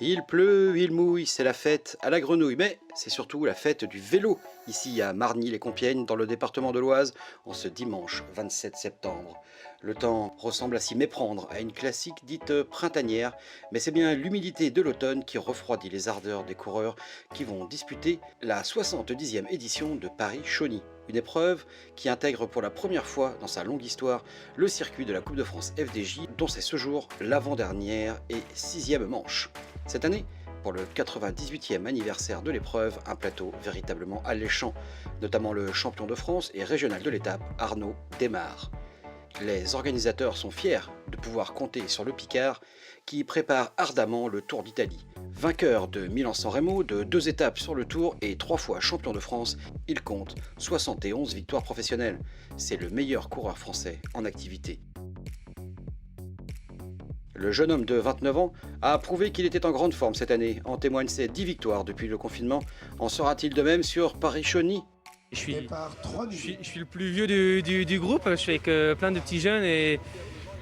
Il pleut, il mouille, c'est la fête à la grenouille, mais c'est surtout la fête du vélo, ici à Marny-les-Compiègnes, dans le département de l'Oise, en ce dimanche 27 septembre. Le temps ressemble à s'y méprendre à une classique dite printanière, mais c'est bien l'humidité de l'automne qui refroidit les ardeurs des coureurs qui vont disputer la 70e édition de Paris-Chauny. Une épreuve qui intègre pour la première fois dans sa longue histoire le circuit de la Coupe de France FDJ, dont c'est ce jour l'avant-dernière et 6e manche. Cette année, pour le 98e anniversaire de l'épreuve, un plateau véritablement alléchant, notamment le champion de France et régional de l'étape, Arnaud Démare. Les organisateurs sont fiers de pouvoir compter sur le Picard qui prépare ardemment le Tour d'Italie. Vainqueur de Milan-San Remo, de 2 étapes sur le Tour et 3 fois champion de France, il compte 71 victoires professionnelles. C'est le meilleur coureur français en activité. Le jeune homme de 29 ans a prouvé qu'il était en grande forme cette année. En témoignent ses 10 victoires depuis le confinement. En sera-t-il de même sur Paris-Chauny ? Je suis le plus vieux du groupe, je suis avec plein de petits jeunes et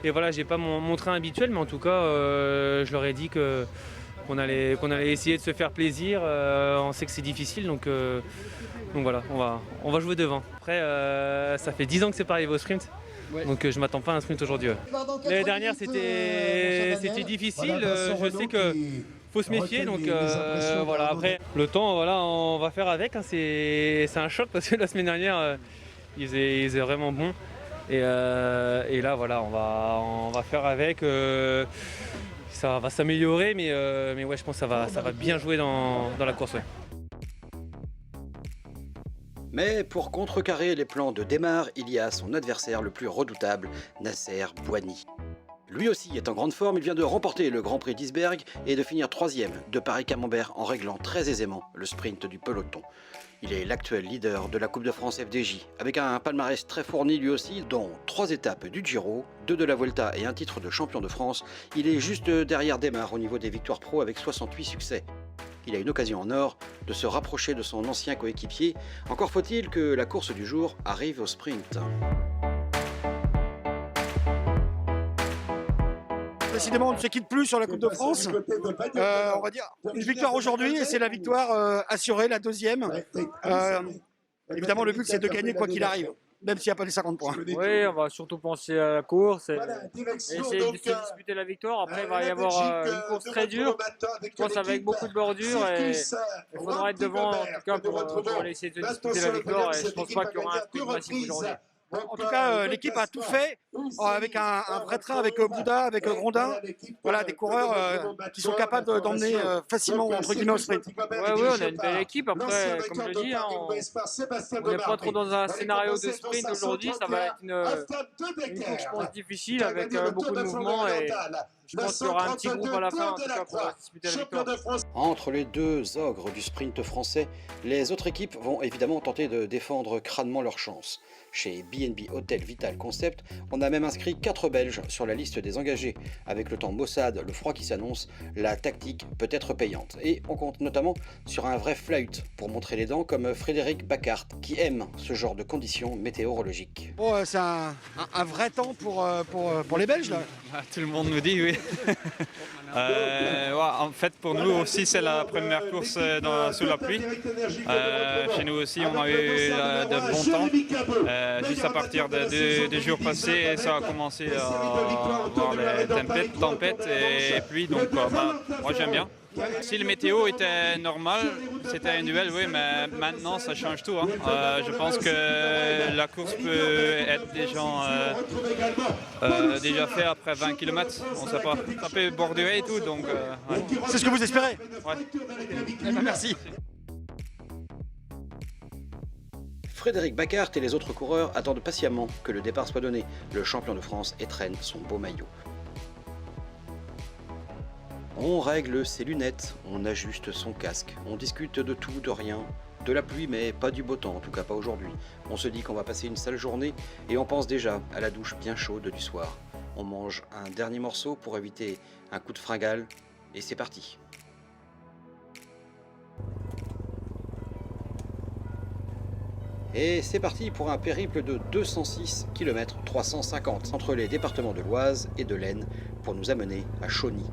voilà, j'ai pas mon train habituel, mais en tout cas, je leur ai dit qu'on allait essayer de se faire plaisir. On sait que c'est difficile, donc voilà, on va jouer devant. Après, ça fait 10 ans que c'est pas arrivé au sprint. Ouais. Donc je m'attends pas à un sprint aujourd'hui. Ouais. L'année dernière c'était difficile, je sais que faut se méfier, donc voilà. Après le temps, voilà, on va faire avec, hein. C'est un choc parce que la semaine dernière il faisait vraiment bon et là voilà, on va faire avec. Ça va s'améliorer, mais ouais, je pense que ça va bien jouer dans la course. Ouais. Mais pour contrecarrer les plans de Démare, il y a son adversaire le plus redoutable, Nasser Boigny. Lui aussi est en grande forme, il vient de remporter le Grand Prix d'Isberg et de finir 3e de Paris-Camembert en réglant très aisément le sprint du peloton. Il est l'actuel leader de la Coupe de France FDJ, avec un palmarès très fourni lui aussi, dont 3 étapes du Giro, 2 de la Vuelta et un titre de champion de France. Il est juste derrière Démare au niveau des victoires pro avec 68 succès. Il a une occasion en or de se rapprocher de son ancien coéquipier. Encore faut-il que la course du jour arrive au sprint. Décidément, on ne se quitte plus sur la Coupe de France. On va dire une victoire aujourd'hui et c'est la victoire assurée, la 2e. Évidemment, le but c'est de gagner quoi qu'il arrive, même s'il n'y a pas les 50 points. Oui, on va surtout penser à la course et essayer de se disputer la victoire. Après, il va y avoir une course très dure, je pense avec beaucoup de bordures et il faudra être devant en tout cas pour aller essayer de disputer la victoire et je ne pense pas qu'il y aura un sprint massif aujourd'hui. En tout cas, l'équipe a tout fait avec un vrai train, avec Bouda, avec Grondin. Voilà, des coureurs qui sont capables d'emmener facilement entre guillemets au sprint. Oui, on a une belle équipe. Après, comme je le dis, on n'est pas trop dans un scénario de sprint aujourd'hui. Ça va être une course, je pense, difficile avec beaucoup de mouvements et je pense qu'il y aura un petit groupe à la fin en tout cas pour disputer la victoire. Entre les deux ogres du sprint français, les autres équipes vont évidemment tenter de défendre crânement leur chance. Chez B&B Hotel Vital Concept, on a même inscrit 4 Belges sur la liste des engagés. Avec le temps maussade, le froid qui s'annonce, la tactique peut être payante. Et on compte notamment sur un vrai flaut pour montrer les dents comme Frédéric Bacart, qui aime ce genre de conditions météorologiques. Oh, c'est un vrai temps pour les Belges là. Tout le monde nous dit oui. Ouais, en fait pour nous aussi c'est la première course sous la pluie. Chez nous aussi on a eu de bons temps. Juste à partir des jours passés ça a commencé à avoir des tempêtes et pluie, donc moi j'aime bien. Si le météo était normal, c'était un duel, oui, mais maintenant ça change tout. Hein. Je pense que la course peut être déjà faite après 20 km, on ne sait pas. Ça peut bordurer et tout, donc... Ouais. C'est ce que vous espérez? Ouais. Merci. Frédéric Bacart et les autres coureurs attendent patiemment que le départ soit donné. Le champion de France étrenne son beau maillot. On règle ses lunettes, on ajuste son casque, on discute de tout, de rien, de la pluie mais pas du beau temps, en tout cas pas aujourd'hui. On se dit qu'on va passer une sale journée et on pense déjà à la douche bien chaude du soir. On mange un dernier morceau pour éviter un coup de fringale et c'est parti. Et c'est parti pour un périple de 206 km 350 entre les départements de l'Oise et de l'Aisne pour nous amener à Chauny.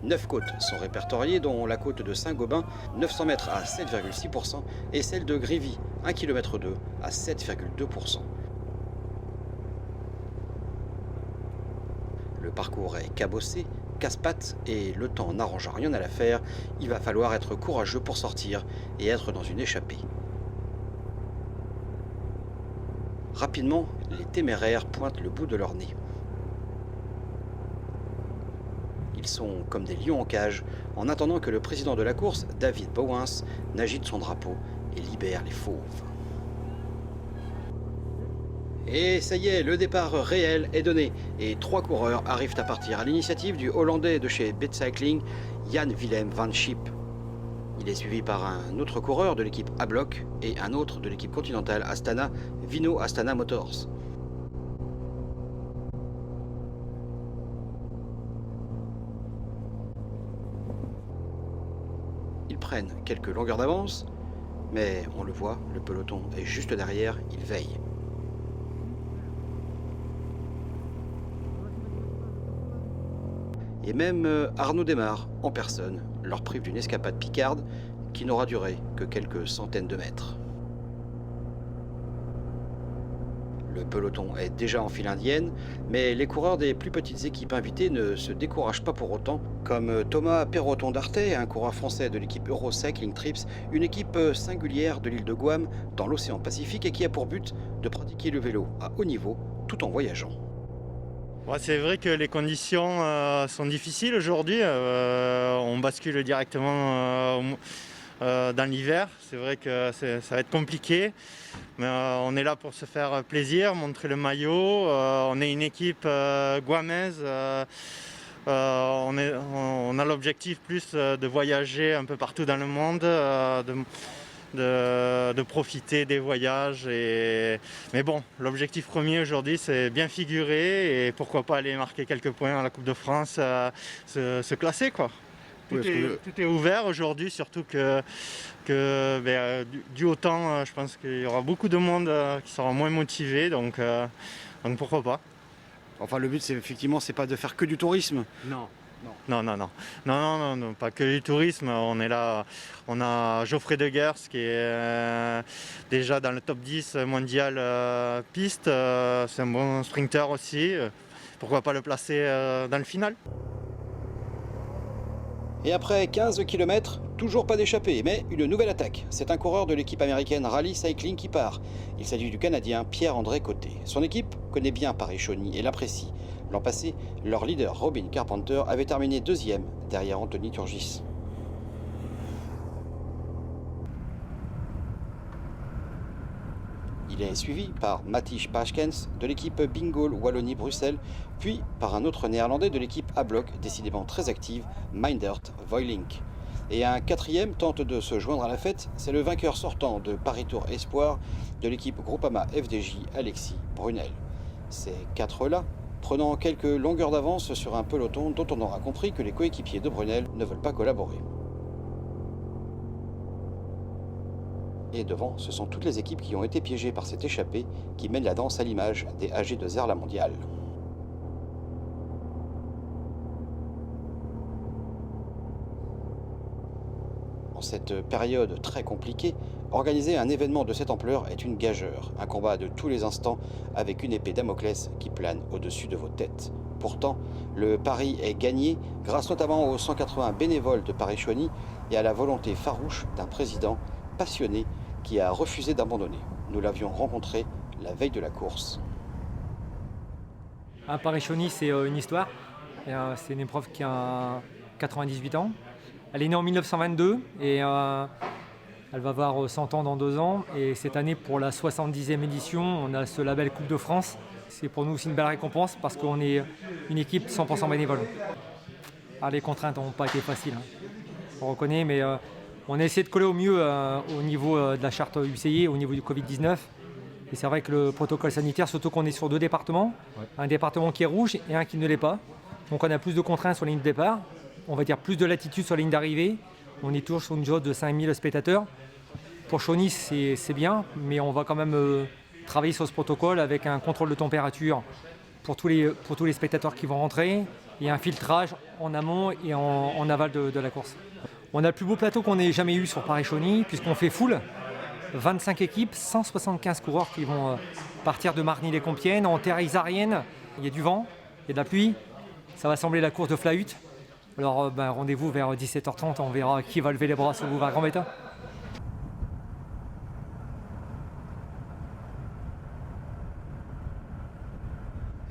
9 côtes sont répertoriées, dont la côte de Saint-Gobain, 900 mètres à 7,6%, et celle de Grévy, 1 km 2 à 7,2%. Le parcours est cabossé, casse-pattes, et le temps n'arrangeant rien à l'affaire, il va falloir être courageux pour sortir et être dans une échappée. Rapidement, les téméraires pointent le bout de leur nez. Ils sont comme des lions en cage, en attendant que le président de la course, David Bowens, n'agite son drapeau et libère les fauves. Et ça y est, le départ réel est donné, et 3 coureurs arrivent à partir à l'initiative du Hollandais de chez BIT Cycling, Jan Willem van Schip. Il est suivi par un autre coureur de l'équipe A-Block et un autre de l'équipe continentale Astana, Vino Astana Motors. Ils prennent quelques longueurs d'avance, mais on le voit, le peloton est juste derrière, il veille. Et même Arnaud Démare, en personne, leur prive d'une escapade picarde qui n'aura duré que quelques centaines de mètres. Le peloton est déjà en file indienne, mais les coureurs des plus petites équipes invitées ne se découragent pas pour autant, comme Thomas Perroton d'Artet, un coureur français de l'équipe Eurocycling Trips, une équipe singulière de l'île de Guam dans l'océan Pacifique et qui a pour but de pratiquer le vélo à haut niveau tout en voyageant. C'est vrai que les conditions sont difficiles aujourd'hui. On bascule directement dans l'hiver. C'est vrai que ça va être compliqué. Mais on est là pour se faire plaisir, montrer le maillot. On est une équipe guamaise. On a l'objectif plus de voyager un peu partout dans le monde, de profiter des voyages. Mais bon, l'objectif premier aujourd'hui, c'est bien figurer et pourquoi pas aller marquer quelques points à la Coupe de France, se classer, quoi. Tout est ouvert aujourd'hui, surtout que dû au temps, je pense qu'il y aura beaucoup de monde qui sera moins motivé, donc pourquoi pas. Enfin, le but, c'est effectivement, c'est pas de faire que du tourisme. Non, pas que du tourisme. On est là, on a Geoffrey De Geers qui est déjà dans le top 10 mondial piste. C'est un bon sprinter aussi. Pourquoi pas le placer dans le final? Et après 15 km, toujours pas d'échappée, mais une nouvelle attaque. C'est un coureur de l'équipe américaine Rally Cycling qui part. Il s'agit du Canadien Pierre-André Côté. Son équipe connaît bien Paris-Chauny et l'apprécie. L'an passé, leur leader Robin Carpenter avait terminé 2e derrière Anthony Turgis. Il est suivi par Matthijs Paskens de l'équipe Bingoal Wallonie-Bruxelles, puis par un autre néerlandais de l'équipe A-Block, décidément très active, Meindert Voilink. Et un 4e tente de se joindre à la fête, c'est le vainqueur sortant de Paris Tour Espoir de l'équipe Groupama FDJ, Alexis Brunel. Ces 4-là, prenant quelques longueurs d'avance sur un peloton dont on aura compris que les coéquipiers de Brunel ne veulent pas collaborer. Et devant, ce sont toutes les équipes qui ont été piégées par cette échappée qui mène la danse à l'image des AG2R La Mondiale. En cette période très compliquée, organiser un événement de cette ampleur est une gageure, un combat de tous les instants avec une épée Damoclès qui plane au-dessus de vos têtes. Pourtant, le pari est gagné grâce notamment aux 180 bénévoles de Paris-Chauny et à la volonté farouche d'un président passionné qui a refusé d'abandonner. Nous l'avions rencontré la veille de la course. Paris-Chauny, c'est une histoire. C'est une épreuve qui a 98 ans. Elle est née en 1922 et elle va avoir 100 ans dans 2 ans. Et cette année, pour la 70e édition, on a ce label Coupe de France. C'est pour nous aussi une belle récompense parce qu'on est une équipe 100% bénévole. Les contraintes n'ont pas été faciles, on reconnaît, mais on a essayé de coller au mieux au niveau de la charte UCI, au niveau du Covid-19. Et c'est vrai que le protocole sanitaire, surtout qu'on est sur 2 départements, un département qui est rouge et un qui ne l'est pas. Donc on a plus de contraintes sur la ligne de départ, on va dire plus de latitude sur la ligne d'arrivée. On est toujours sur une jauge de 5000 spectateurs. Pour Chauny, c'est bien, mais on va quand même travailler sur ce protocole avec un contrôle de température pour tous les spectateurs qui vont rentrer, et un filtrage en amont et en aval de la course. On a le plus beau plateau qu'on ait jamais eu sur Paris-Chauny, puisqu'on fait full. 25 équipes, 175 coureurs qui vont partir de Marny-les-Compiègnes en terre isarienne. Il y a du vent, il y a de la pluie. Ça va sembler la course de Flahut. Alors rendez-vous vers 17h30, on verra qui va lever les bras sur le boulevard Gambetta.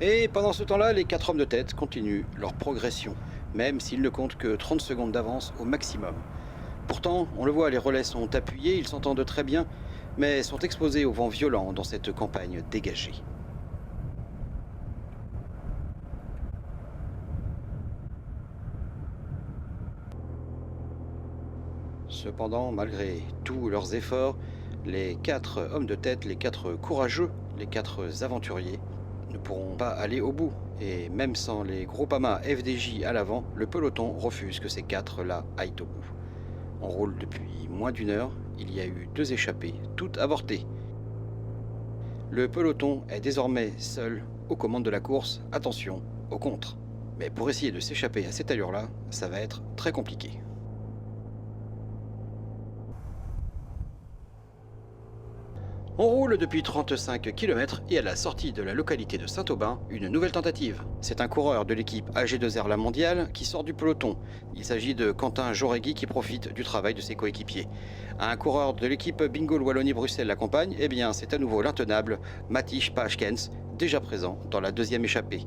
Et pendant ce temps-là, les 4 hommes de tête continuent leur progression, même s'ils ne comptent que 30 secondes d'avance au maximum. Pourtant, on le voit, les relais sont appuyés, ils s'entendent très bien, mais sont exposés au vent violent dans cette campagne dégagée. Cependant, malgré tous leurs efforts, les 4 hommes de tête, les 4 courageux, les 4 aventuriers, ne pourront pas aller au bout. Et même sans les Groupama FDJ à l'avant, le peloton refuse que ces 4-là aillent au bout. On roule depuis moins d'1 heure, il y a eu 2 échappées, toutes avortées. Le peloton est désormais seul aux commandes de la course, attention, au contre. Mais pour essayer de s'échapper à cette allure-là, ça va être très compliqué. On roule depuis 35 km et à la sortie de la localité de Saint-Aubin, une nouvelle tentative. C'est un coureur de l'équipe AG2R La Mondiale qui sort du peloton. Il s'agit de Quentin Jauregui qui profite du travail de ses coéquipiers. Un coureur de l'équipe Bingo Wallonie-Bruxelles l'accompagne, eh bien c'est à nouveau l'intenable Mathieu Paeskens, déjà présent dans la 2e échappée.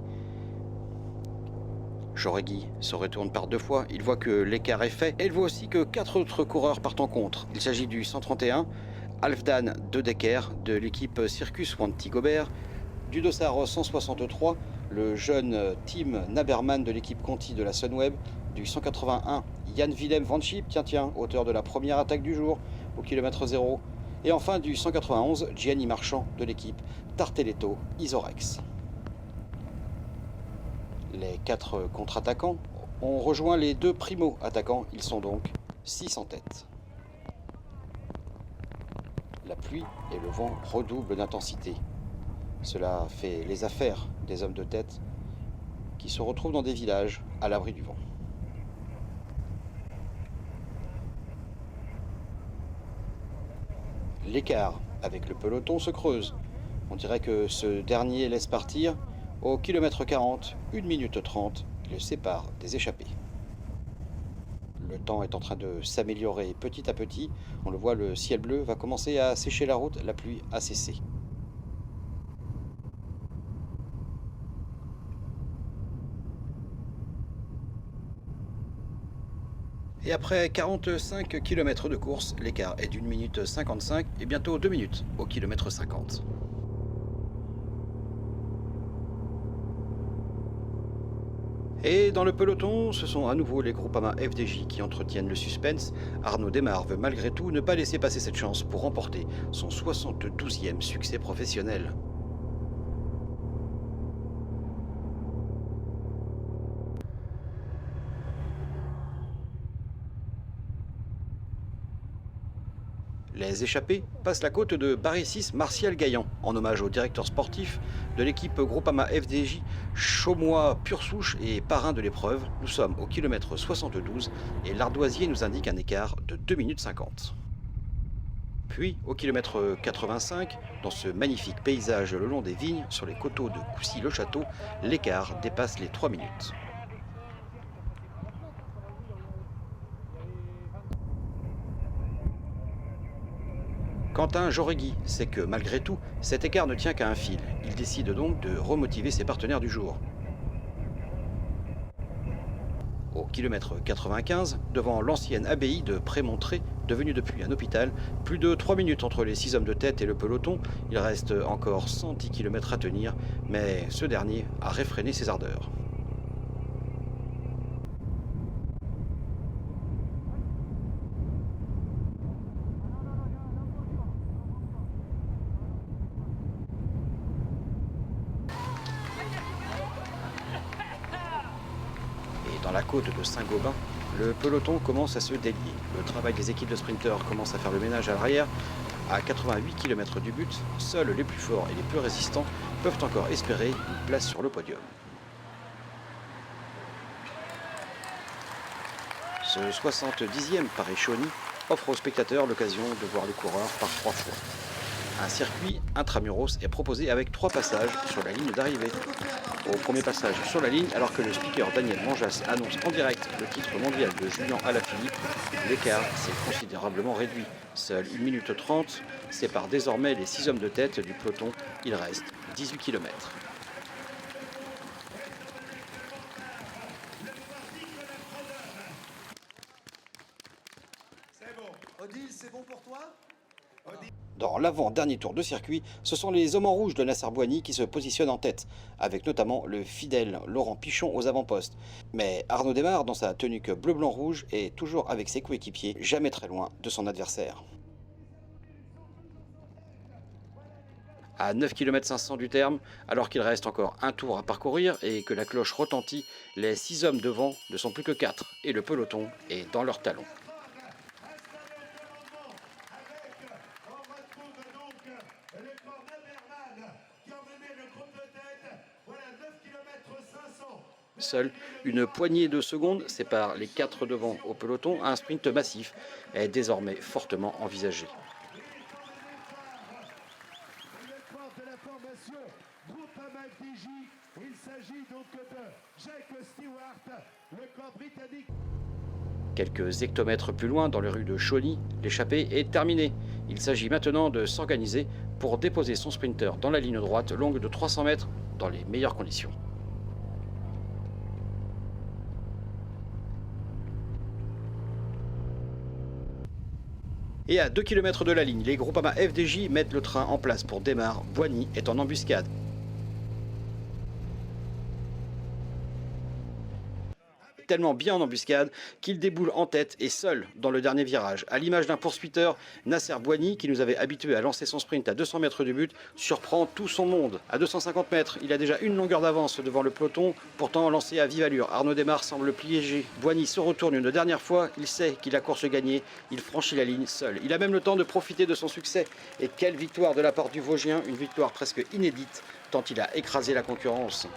Jauregui se retourne par 2 fois, il voit que l'écart est fait et il voit aussi que 4 autres coureurs partent en contre. Il s'agit du 131, Halfdan De Decker de l'équipe Circus Wanty Gobert, du dossard 163, le jeune Tim Naberman de l'équipe Conti de la Sunweb, du 181 Jan Willem van Schip, tiens, auteur de la première attaque du jour au kilomètre 0, et enfin du 191 Gianni Marchand de l'équipe Tarteletto Isorex. Les 4 contre-attaquants ont rejoint les 2 primo-attaquants, ils sont donc 6 en tête. La pluie et le vent redoublent d'intensité. Cela fait les affaires des hommes de tête qui se retrouvent dans des villages à l'abri du vent. L'écart avec le peloton se creuse. On dirait que ce dernier laisse partir au kilomètre 40, 1 minute 30, il le sépare des échappés. Le temps est en train de s'améliorer petit à petit. On le voit, le ciel bleu va commencer à sécher la route, la pluie a cessé. Et après 45 km de course, l'écart est d'1 minute 55 et bientôt 2 minutes au kilomètre 50. Et dans le peloton, ce sont à nouveau les Groupama FDJ qui entretiennent le suspense. Arnaud Desmar veut malgré tout ne pas laisser passer cette chance pour remporter son 72e succès professionnel. Les échappés passent la côte de Barécis-Martial Gaillan, en hommage au directeur sportif de l'équipe Groupama FDJ, chaumois pure souche et parrain de l'épreuve. Nous sommes au kilomètre 72 et l'ardoisier nous indique un écart de 2 minutes 50. Puis, au kilomètre 85, dans ce magnifique paysage le long des vignes, sur les coteaux de Coucy-le-Château, l'écart dépasse les 3 minutes. Quentin Jauregui sait que malgré tout, cet écart ne tient qu'à un fil. Il décide donc de remotiver ses partenaires du jour. Au kilomètre 95, devant l'ancienne abbaye de Prémontré, devenue depuis un hôpital, plus de 3 minutes entre les 6 hommes de tête et le peloton. Il reste encore 110 km à tenir, mais ce dernier a réfréné ses ardeurs. Dans la côte de Saint-Gobain, le peloton commence à se délier. Le travail des équipes de sprinteurs commence à faire le ménage à l'arrière. À 88 km du but, seuls les plus forts et les plus résistants peuvent encore espérer une place sur le podium. Ce 70e Paris-Chauny offre aux spectateurs l'occasion de voir les coureurs par 3 fois. Un circuit intramuros est proposé avec 3 passages sur la ligne d'arrivée. Au premier passage sur la ligne, alors que le speaker Daniel Manjas annonce en direct le titre mondial de Julian Alaphilippe, l'écart s'est considérablement réduit. Seule 1 minute 30 sépare désormais les 6 hommes de tête du peloton. Il reste 18 km. Odile, c'est bon pour toi ? Dans l'avant-dernier tour de circuit, ce sont les hommes en rouge de Nasser Boigny qui se positionnent en tête, avec notamment le fidèle Laurent Pichon aux avant-postes. Mais Arnaud Démare, dans sa tunique bleu-blanc-rouge, est toujours avec ses coéquipiers, jamais très loin de son adversaire. À 9 km 500 du terme, alors qu'il reste encore un tour à parcourir et que la cloche retentit, les 6 hommes devant ne sont plus que 4 et le peloton est dans leurs talons. Seule une poignée de secondes sépare les 4 devant au peloton. Un sprint massif est désormais fortement envisagé. Quelques hectomètres plus loin, dans les rues de Chauny, l'échappée est terminée. Il s'agit maintenant de s'organiser pour déposer son sprinter dans la ligne droite longue de 300 mètres dans les meilleures conditions. Et à 2 km de la ligne, les Groupama FDJ mettent le train en place pour Démare. Boigny est en embuscade. Tellement bien en embuscade qu'il déboule en tête et seul dans le dernier virage. À l'image d'un poursuiteur, Nasser Boigny, qui nous avait habitués à lancer son sprint à 200 mètres du but, surprend tout son monde. À 250 mètres, il a déjà une longueur d'avance devant le peloton, pourtant lancé à vive allure. Arnaud Démare semble piégé. Boigny se retourne une dernière fois, il sait qu'il a course gagnée, il franchit la ligne seul. Il a même le temps de profiter de son succès. Et quelle victoire de la part du Vosgien, une victoire presque inédite, tant il a écrasé la concurrence.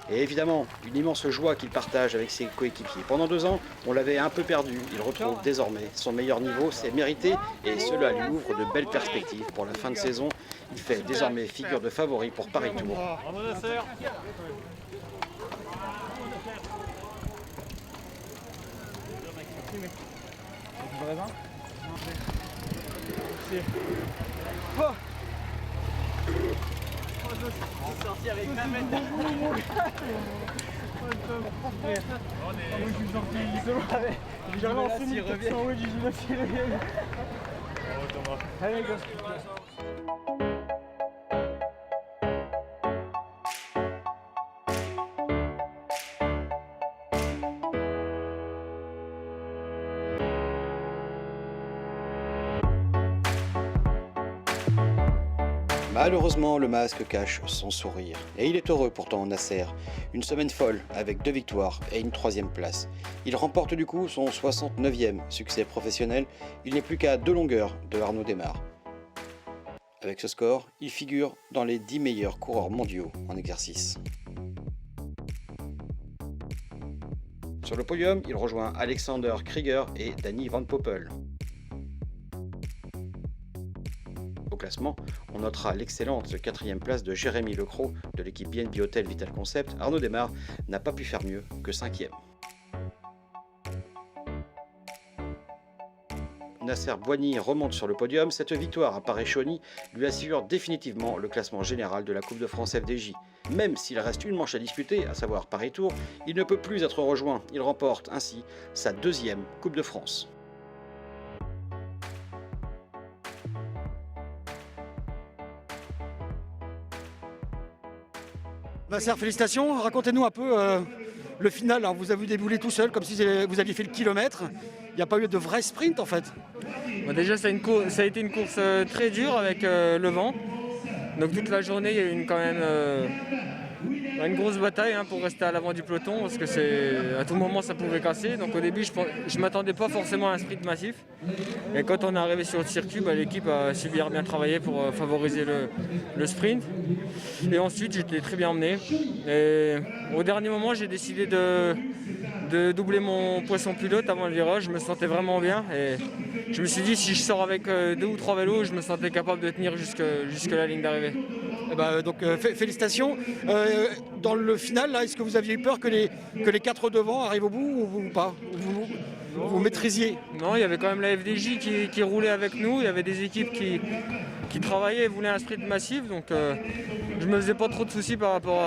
Et évidemment, une immense joie qu'il partage avec ses coéquipiers. Pendant 2 ans, on l'avait un peu perdu. Il retrouve désormais son meilleur niveau, c'est mérité et cela lui ouvre de belles perspectives pour la fin de saison. Il fait désormais figure de favori pour Paris Tour. Sorti avec 20 mètres. J'ai relancé 1400, ouais, j'ai revient. Allez, go. Malheureusement, le masque cache son sourire. Et il est heureux pourtant, Nasser. Une semaine folle avec 2 victoires et une 3e place. Il remporte du coup son 69e succès professionnel. Il n'est plus qu'à 2 longueurs de Arnaud Démare. Avec ce score, il figure dans les 10 meilleurs coureurs mondiaux en exercice. Sur le podium, il rejoint Alexander Krieger et Danny Van Poppel. Au classement, on notera l'excellente 4e place de Jérémy Lecros de l'équipe BNB Hotel Vital Concept. Arnaud Démare n'a pas pu faire mieux que 5e. Nasser Boigny remonte sur le podium. Cette victoire à Paris-Chauny lui assure définitivement le classement général de la Coupe de France FDJ. Même s'il reste une manche à disputer, à savoir Paris Tour, il ne peut plus être rejoint. Il remporte ainsi sa 2e Coupe de France. Nasser, félicitations. Racontez-nous un peu le final. Alors, vous avez débouler tout seul, comme si vous aviez fait le kilomètre. Il n'y a pas eu de vrai sprint en fait. Bon, déjà, ça a été une course très dure avec le vent. Donc toute la journée, il y a eu quand même une grosse bataille pour rester à l'avant du peloton parce que à tout moment ça pouvait casser. Donc au début je ne m'attendais pas forcément à un sprint massif. Et quand on est arrivé sur le circuit, l'équipe a super bien travaillé pour favoriser le sprint. Et ensuite j'étais très bien emmené. Et au dernier moment j'ai décidé de doubler mon poisson pilote avant le virage. Je me sentais vraiment bien. Et je me suis dit si je sors avec 2 ou 3 vélos, je me sentais capable de tenir jusque la ligne d'arrivée. Donc félicitations. Dans le final, est-ce que vous aviez eu peur que les 4 devant arrivent au bout ou pas? Vous maîtrisiez? Non, il y avait quand même la FDJ qui roulait avec nous. Il y avait des équipes qui travaillaient et voulaient un sprint massif. Donc je me faisais pas trop de soucis par rapport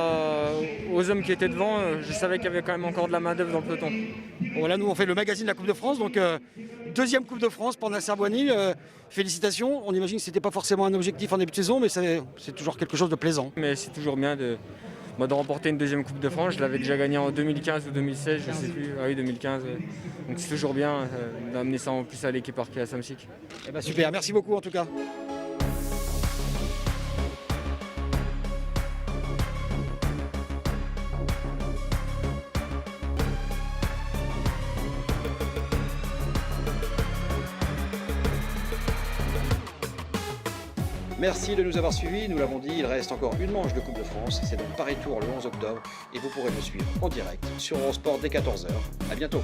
aux hommes qui étaient devant. Je savais qu'il y avait quand même encore de la main d'œuvre dans le peloton. Voilà, nous on fait le magazine de la Coupe de France. Donc deuxième Coupe de France pour Nasser Boigny. Félicitations. On imagine que ce n'était pas forcément un objectif en début de saison, mais c'est toujours quelque chose de plaisant. Mais c'est toujours bien de remporter une deuxième Coupe de France. Je l'avais déjà gagnée en 2015 ou 2016, je ne sais plus. Ah oui, 2015. Donc c'est toujours bien d'amener ça en plus à l'équipe Arkea Samsic. Super, merci beaucoup en tout cas. Merci de nous avoir suivis, nous l'avons dit, il reste encore une manche de Coupe de France, c'est donc Paris Tour le 11 octobre et vous pourrez me suivre en direct sur Eurosport dès 14h. À bientôt.